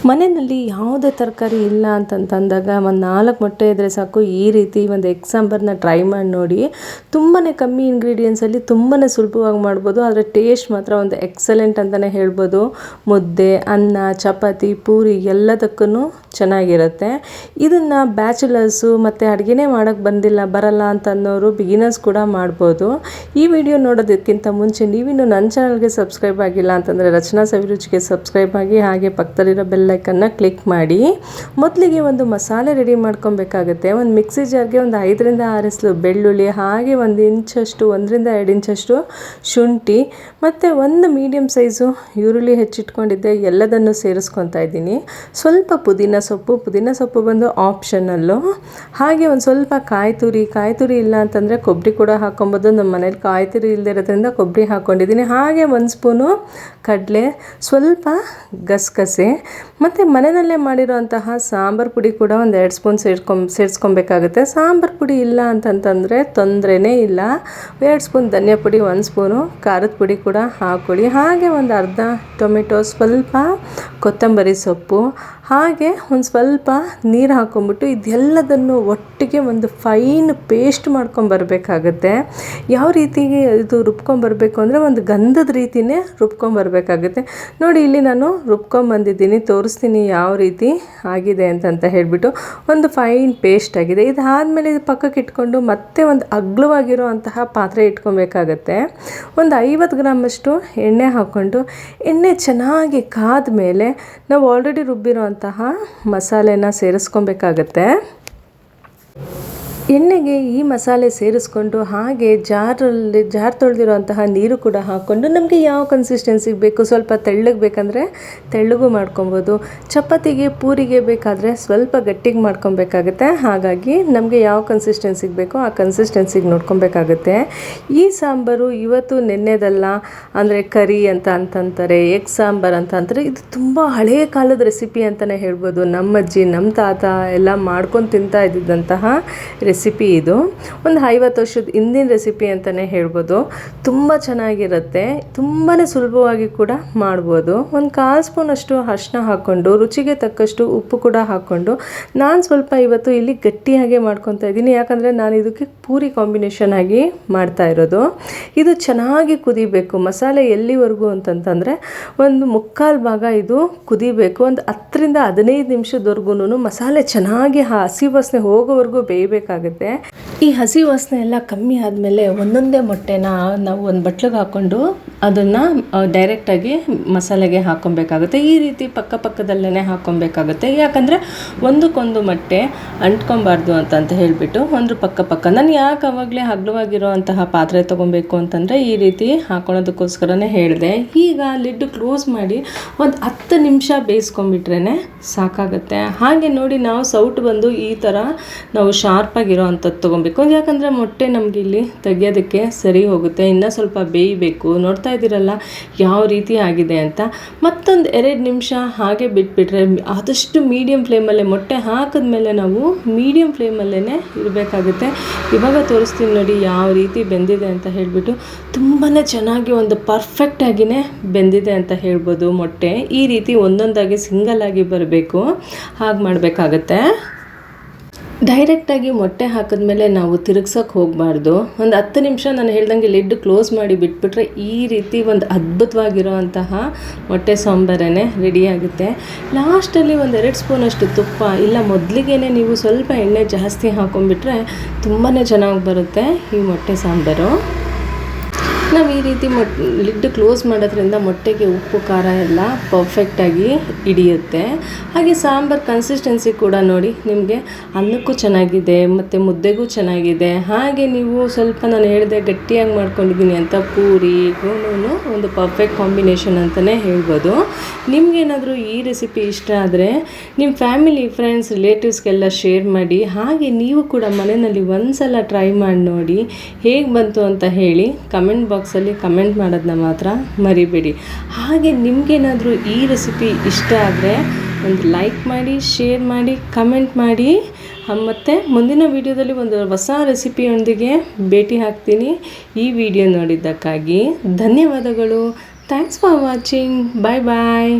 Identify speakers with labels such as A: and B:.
A: ಮನೆಯಲ್ಲಿ ಯಾವುದೇ ತರಕಾರಿ ಇಲ್ಲ ಅಂತಂದಾಗ ಒಂದು 4 ಮೊಟ್ಟೆ ಇದ್ದರೆ ಸಾಕು. ಈ ರೀತಿ ಒಂದು ಎಗ್ ಸಾಂಬಾರನ್ನ ಟ್ರೈ ಮಾಡಿ ನೋಡಿ. ತುಂಬಾ ಕಮ್ಮಿ ಇಂಗ್ರೀಡಿಯೆಂಟ್ಸಲ್ಲಿ ತುಂಬಾ ಸುಲಭವಾಗಿ ಮಾಡ್ಬೋದು. ಆದರೆ ಟೇಸ್ಟ್ ಮಾತ್ರ ಒಂದು ಎಕ್ಸಲೆಂಟ್ ಅಂತಲೇ ಹೇಳ್ಬೋದು. ಮುದ್ದೆ, ಅನ್ನ, ಚಪಾತಿ, ಪೂರಿ ಎಲ್ಲದಕ್ಕೂ ಚೆನ್ನಾಗಿರುತ್ತೆ. ಇದನ್ನು ಬ್ಯಾಚುಲರ್ಸು ಮತ್ತು ಅಡುಗೆನೇ ಮಾಡೋಕ್ಕೆ ಬರಲ್ಲ ಅಂತ ಅನ್ನೋರು ಬಿಗಿನರ್ಸ್ ಕೂಡ ಮಾಡ್ಬೋದು. ಈ ವಿಡಿಯೋ ನೋಡೋದಕ್ಕಿಂತ ಮುಂಚೆ ನೀವಿನ್ನು ನನ್ನ ಚಾನಲ್ಗೆ ಸಬ್ಸ್ಕ್ರೈಬ್ ಆಗಿಲ್ಲ ಅಂತಂದರೆ ರಚನಾ ಸವಿರುಚಿಗೆ ಸಬ್ಸ್ಕ್ರೈಬ್ ಆಗಿ, ಹಾಗೆ ಪಕ್ಕದಲ್ಲಿರೋ ಬೆಲ್ ಐಕನ್ನ ಕ್ಲಿಕ್ ಮಾಡಿ. ಮೊದಲಿಗೆ ಒಂದು ಮಸಾಲೆ ರೆಡಿ ಮಾಡ್ಕೊಬೇಕಾಗುತ್ತೆ. ಒಂದು ಮಿಕ್ಸಿ ಜಾರ್ಗೆ ಒಂದು 5 ರಿಂದ 6 ಎಸಳು ಬೆಳ್ಳುಳ್ಳಿ, ಹಾಗೆ 1 ಇಂಚಷ್ಟು 1 ರಿಂದ 2 ಇಂಚಷ್ಟು ಶುಂಠಿ ಮತ್ತು ಒಂದು ಮೀಡಿಯಮ್ ಸೈಜು ಈರುಳ್ಳಿ ಹೆಚ್ಚಿಟ್ಕೊಂಡಿದ್ದೆ ಎಲ್ಲದನ್ನು ಸೇರಿಸ್ಕೊತಾ ಇದ್ದೀನಿ. ಸ್ವಲ್ಪ ಪುದೀನ ಸೊಪ್ಪು ಬಂದು ಆಪ್ಷನಲ್ಲು. ಹಾಗೆ ಒಂದು ಸ್ವಲ್ಪ ಕಾಯಿ ತುರಿ ಇಲ್ಲ ಅಂತಂದರೆ ಕೊಬ್ಬರಿ ಕೂಡ ಹಾಕ್ಕೊಬೋದು. ನಮ್ಮ ಮನೇಲಿ ಕಾಯಿ ತುರಿ ಇಲ್ಲದೆ ಇರೋದ್ರಿಂದ ಕೊಬ್ಬರಿ ಹಾಕ್ಕೊಂಡಿದ್ದೀನಿ. ಹಾಗೆ 1 ಸ್ಪೂನು ಕಡಲೆ, ಸ್ವಲ್ಪ ಗಸಗಸೆ ಮತ್ತು ಮನೆಯಲ್ಲೇ ಮಾಡಿರೋಂತಹ ಸಾಂಬಾರು ಪುಡಿ ಕೂಡ ಒಂದು 2 ಸ್ಪೂನ್ ಸೇರಿಸ್ಕೊಬೇಕಾಗುತ್ತೆ. ಸಾಂಬಾರು ಪುಡಿ ಇಲ್ಲ ಅಂತಂತಂದರೆ ತೊಂದರೆನೇ ಇಲ್ಲ. 2 ಸ್ಪೂನ್ ಧನಿಯಾ ಪುಡಿ, 1 ಸ್ಪೂನು ಖಾರದ ಪುಡಿ ಕೂಡ ಹಾಕ್ಕೊಳ್ಳಿ. ಹಾಗೆ ಒಂದು ಅರ್ಧ ಟೊಮೆಟೊ, ಸ್ವಲ್ಪ ಕೊತ್ತಂಬರಿ ಸೊಪ್ಪು, ಹಾಗೆ ಒಂದು ಸ್ವಲ್ಪ ನೀರು ಹಾಕ್ಕೊಂಬಿಟ್ಟು ಇದೆಲ್ಲದನ್ನು ಒಟ್ಟಿಗೆ ಒಂದು ಫೈನ್ ಪೇಸ್ಟ್ ಮಾಡ್ಕೊಂಬರ್ಬೇಕಾಗತ್ತೆ. ಯಾವ ರೀತಿಗೆ ಇದು ರುಬ್ಕೊಂಬರ್ಬೇಕು ಅಂದರೆ ಒಂದು ಗಂಧದ ರೀತಿಯೇ ರುಬ್ಕೊಂಬರ್ಬೇಕಾಗುತ್ತೆ. ನೋಡಿ, ಇಲ್ಲಿ ನಾನು ರುಬ್ಕೊಂಬಂದಿದ್ದೀನಿ, ತೋರಿಸ್ತೀನಿ ಯಾವ ರೀತಿ ಆಗಿದೆ ಅಂತ ಹೇಳಿಬಿಟ್ಟು. ಒಂದು ಫೈನ್ ಪೇಸ್ಟ್ ಆಗಿದೆ. ಇದಾದಮೇಲೆ ಇದು ಪಕ್ಕಕ್ಕೆ ಇಟ್ಕೊಂಡು ಮತ್ತೆ ಒಂದು ಅಗ್ಲವಾಗಿರೋ ಅಂತಹ ಪಾತ್ರೆ ಇಟ್ಕೊಬೇಕಾಗತ್ತೆ. ಒಂದು 50 ಗ್ರಾಮಷ್ಟು ಎಣ್ಣೆ ಹಾಕ್ಕೊಂಡು, ಎಣ್ಣೆ ಚೆನ್ನಾಗಿ ಕಾದ ಮೇಲೆ ನಾವು ಆಲ್ರೆಡಿ ರುಬ್ಬಿರೋ ಮಸಾಲೆನ ಸೇರಿಸ್ಕೊಬೇಕಾಗತ್ತೆ. ಎಣ್ಣೆಗೆ ಈ ಮಸಾಲೆ ಸೇರಿಸ್ಕೊಂಡು, ಹಾಗೆ ಜಾರ್ ತೊಳೆದಿರೋಂತಹ ನೀರು ಕೂಡ ಹಾಕ್ಕೊಂಡು, ನಮಗೆ ಯಾವ ಕನ್ಸಿಸ್ಟೆನ್ಸಿಗೆ ಬೇಕು, ಸ್ವಲ್ಪ ತೆಳ್ಳಗೆ ಬೇಕಂದರೆ ತೆಳ್ಳಗೂ ಮಾಡ್ಕೊಬೋದು. ಚಪಾತಿಗೆ, ಪೂರಿಗೆ ಬೇಕಾದರೆ ಸ್ವಲ್ಪ ಗಟ್ಟಿಗೆ ಮಾಡ್ಕೊಬೇಕಾಗುತ್ತೆ. ಹಾಗಾಗಿ ನಮಗೆ ಯಾವ ಕನ್ಸಿಸ್ಟೆನ್ಸಿಗೆ ಬೇಕೋ ಆ ಕನ್ಸಿಸ್ಟೆನ್ಸಿಗೆ ನೋಡ್ಕೊಬೇಕಾಗುತ್ತೆ. ಈ ಸಾಂಬಾರು ಇವತ್ತು ನೆನ್ನೆದಲ್ಲ, ಅಂದರೆ ಕರಿ ಅಂತಂತಾರೆ, ಎಗ್ ಸಾಂಬಾರು ಅಂತಾರೆ. ಇದು ತುಂಬ ಹಳೆಯ ಕಾಲದ ರೆಸಿಪಿ ಅಂತಲೇ ಹೇಳ್ಬೋದು. ನಮ್ಮ ಅಜ್ಜಿ, ನಮ್ಮ ತಾತ ಎಲ್ಲ ಮಾಡ್ಕೊಂಡು ತಿಂತಾ ಇದ್ದಿದ್ದಂತಹ ರೆಸಿಪಿ ಇದು. ಒಂದು 50 ವರ್ಷದ ಹಿಂದಿನ ರೆಸಿಪಿ ಅಂತಲೇ ಹೇಳ್ಬೋದು. ತುಂಬ ಚೆನ್ನಾಗಿರುತ್ತೆ, ತುಂಬಾ ಸುಲಭವಾಗಿ ಕೂಡ ಮಾಡ್ಬೋದು. ಒಂದು 1/4 ಸ್ಪೂನಷ್ಟು ಅರಿಶಿನ ಹಾಕ್ಕೊಂಡು, ರುಚಿಗೆ ತಕ್ಕಷ್ಟು ಉಪ್ಪು ಕೂಡ ಹಾಕ್ಕೊಂಡು, ನಾನು ಸ್ವಲ್ಪ ಇವತ್ತು ಇಲ್ಲಿ ಗಟ್ಟಿಯಾಗೆ ಮಾಡ್ಕೊತಾ ಇದ್ದೀನಿ. ಯಾಕಂದರೆ ನಾನು ಇದಕ್ಕೆ ಪೂರಿ ಕಾಂಬಿನೇಷನ್ ಆಗಿ ಮಾಡ್ತಾ ಇರೋದು. ಇದು ಚೆನ್ನಾಗಿ ಕುದಿಬೇಕು. ಮಸಾಲೆ ಎಲ್ಲಿವರೆಗೂ ಅಂತಂತಂದರೆ ಒಂದು 3/4 ಭಾಗ ಇದು ಕುದಿಬೇಕು. ಒಂದು 10 ರಿಂದ 15 ನಿಮಿಷದವರೆಗೂ ಮಸಾಲೆ ಚೆನ್ನಾಗಿ ಹಸಿ ವಾಸನೆ ಹೋಗೋವರೆಗೂ ಬೇಯಬೇಕಾಗುತ್ತೆ. ಈ ಹಸಿ ವಾಸನೆ ಎಲ್ಲ ಕಮ್ಮಿ ಆದಮೇಲೆ ಒಂದೊಂದೇ ಮೊಟ್ಟೆನ ನಾವು ಒಂದು ಬಟ್ಲಿಗೆ ಹಾಕ್ಕೊಂಡು ಅದನ್ನು ಡೈರೆಕ್ಟಾಗಿ ಮಸಾಲೆಗೆ ಹಾಕ್ಕೊಬೇಕಾಗುತ್ತೆ. ಈ ರೀತಿ ಪಕ್ಕದಲ್ಲೇ ಹಾಕ್ಕೊಬೇಕಾಗುತ್ತೆ. ಯಾಕಂದರೆ ಒಂದಕ್ಕೊಂದು ಮೊಟ್ಟೆ ಅಂಟ್ಕೊಬಾರ್ದು ಅಂತ ಹೇಳಿಬಿಟ್ಟು ಒಂದು ಪಕ್ಕ ನಾನು ಯಾಕೆ ಅವಾಗಲೇ ಅಗಲವಾಗಿರೋ ಅಂತಹ ಪಾತ್ರೆ ತೊಗೊಬೇಕು ಅಂತಂದರೆ ಈ ರೀತಿ ಹಾಕ್ಕೊಳ್ಳೋದಕ್ಕೋಸ್ಕರನೇ ಹೇಳಿದೆ. ಈಗ ಲಿಡ್ ಕ್ಲೋಸ್ ಮಾಡಿ ಒಂದು 10 ನಿಮಿಷ ಬೇಯಿಸ್ಕೊಂಬಿಟ್ರೇ ಸಾಕಾಗುತ್ತೆ. ಹಾಗೆ ನೋಡಿ, ನಾವು ಸೌಟ್ ಬಂದು ಈ ಥರ ನಾವು ಶಾರ್ಪಾಗಿರೋ ಅಂಥದ್ದು ತೊಗೊಬೇಕು. ಯಾಕಂದರೆ ಮೊಟ್ಟೆ ನಮಗೆ ಇಲ್ಲಿ ತೆಗಿಯೋದಕ್ಕೆ ಸರಿ ಹೋಗುತ್ತೆ. ಇನ್ನೂ ಸ್ವಲ್ಪ ಬೇಯಬೇಕು. ನೋಡ್ತಾ ಇದ್ದೀರಲ್ಲ ಯಾವ ರೀತಿ ಆಗಿದೆ ಅಂತ. ಮತ್ತೊಂದು 2 ನಿಮಿಷ ಹಾಗೆ ಬಿಟ್ಬಿಟ್ರೆ, ಆದಷ್ಟು ಮೀಡಿಯಮ್ ಫ್ಲೇಮಲ್ಲೇ, ಮೊಟ್ಟೆ ಹಾಕಿದ್ಮೇಲೆ ನಾವು ಮೀಡಿಯಮ್ ಫ್ಲೇಮಲ್ಲೇ ಇರಬೇಕಾಗುತ್ತೆ. ಇವಾಗ ತೋರಿಸ್ತೀನಿ ನೋಡಿ ಯಾವ ರೀತಿ ಬೆಂದಿದೆ ಅಂತ ಹೇಳಿಬಿಟ್ಟು. ತುಂಬಾ ಚೆನ್ನಾಗಿ ಒಂದು ಪರ್ಫೆಕ್ಟಾಗಿಯೇ ಬೆಂದಿದೆ ಅಂತ ಹೇಳ್ಬೋದು. ಮೊಟ್ಟೆ ಈ ರೀತಿ ಒಂದೊಂದಾಗಿ ಸಿಂಗಲ್ ಆಗಿ ಬರಬೇಕು. ಹಾಗೆ ಮಾಡಬೇಕಾಗತ್ತೆ. ಡೈರೆಕ್ಟಾಗಿ ಮೊಟ್ಟೆ ಹಾಕಿದ್ಮೇಲೆ ನಾವು ತಿರುಗ್ಸೋಕ್ಕೆ ಹೋಗಬಾರ್ದು. ಒಂದು 10 ನಿಮಿಷ ನಾನು ಹೇಳ್ದಂಗೆ ಲಿಡ್ ಕ್ಲೋಸ್ ಮಾಡಿ ಬಿಟ್ಬಿಟ್ರೆ ಈ ರೀತಿ ಒಂದು ಅದ್ಭುತವಾಗಿರೋ ಅಂತಹ ಮೊಟ್ಟೆ ಸಾಂಬಾರೇ ರೆಡಿಯಾಗುತ್ತೆ. ಲಾಸ್ಟಲ್ಲಿ ಒಂದು 2 ಸ್ಪೂನಷ್ಟು ತುಪ್ಪ, ಇಲ್ಲ ಮೊದಲಿಗೆ ನೀವು ಸ್ವಲ್ಪ ಎಣ್ಣೆ ಜಾಸ್ತಿ ಹಾಕೊಂಡ್ಬಿಟ್ರೆ ತುಂಬಾ ಚೆನ್ನಾಗಿ ಬರುತ್ತೆ ಈ ಮೊಟ್ಟೆ ಸಾಂಬಾರು. ನಾವು ಈ ರೀತಿ ಲಿಡ್ ಕ್ಲೋಸ್ ಮಾಡೋದ್ರಿಂದ ಮೊಟ್ಟೆಗೆ ಉಪ್ಪು ಖಾರ ಎಲ್ಲ ಪರ್ಫೆಕ್ಟಾಗಿ ಹಿಡಿಯುತ್ತೆ. ಹಾಗೆ ಸಾಂಬಾರು ಕನ್ಸಿಸ್ಟೆನ್ಸಿ ಕೂಡ ನೋಡಿ, ನಿಮಗೆ ಅನ್ನಕ್ಕೂ ಚೆನ್ನಾಗಿದೆ ಮತ್ತು ಮುದ್ದೆಗೂ ಚೆನ್ನಾಗಿದೆ. ಹಾಗೆ ನೀವು ಸ್ವಲ್ಪ ನಾನು ಹೇಳಿದೆ ಗಟ್ಟಿಯಾಗಿ ಮಾಡ್ಕೊಂಡಿದ್ದೀನಿ ಅಂತ, ಪೂರಿಗೂ ಒಂದು ಪರ್ಫೆಕ್ಟ್ ಕಾಂಬಿನೇಷನ್ ಅಂತಲೇ ಹೇಳ್ಬೋದು. ನಿಮಗೇನಾದರೂ ಈ ರೆಸಿಪಿ ಇಷ್ಟ ಆದರೆ ನಿಮ್ಮ ಫ್ಯಾಮಿಲಿ, ಫ್ರೆಂಡ್ಸ್, ರಿಲೇಟಿವ್ಸ್ಗೆಲ್ಲ ಶೇರ್ ಮಾಡಿ. ಹಾಗೆ ನೀವು ಕೂಡ ಮನೆಯಲ್ಲಿ ಒಂದ್ಸಲ ಟ್ರೈ ಮಾಡಿ ನೋಡಿ, ಹೇಗೆ ಬಂತು ಅಂತ ಹೇಳಿ ಕಮೆಂಟ್ ಬಾಕ್ಸಲ್ಲಿ ಕಮೆಂಟ್ ಮಾಡೋದನ್ನ ಮಾತ್ರ ಮರಿಬೇಡಿ. ಹಾಗೆ ನಿಮಗೇನಾದರೂ ಈ ರೆಸಿಪಿ ಇಷ್ಟ ಆದರೆ ಒಂದು ಲೈಕ್ ಮಾಡಿ, ಶೇರ್ ಮಾಡಿ, ಕಮೆಂಟ್ ಮಾಡಿ. ಮತ್ತು ಮುಂದಿನ ವಿಡಿಯೋದಲ್ಲಿ ಒಂದು ಹೊಸ ರೆಸಿಪಿಯೊಂದಿಗೆ ಭೇಟಿ ಆಗ್ತೀನಿ. ಈ ವಿಡಿಯೋ ನೋಡಿದ್ದಕ್ಕಾಗಿ ಧನ್ಯವಾದಗಳು. Thanks for watching. Bye bye.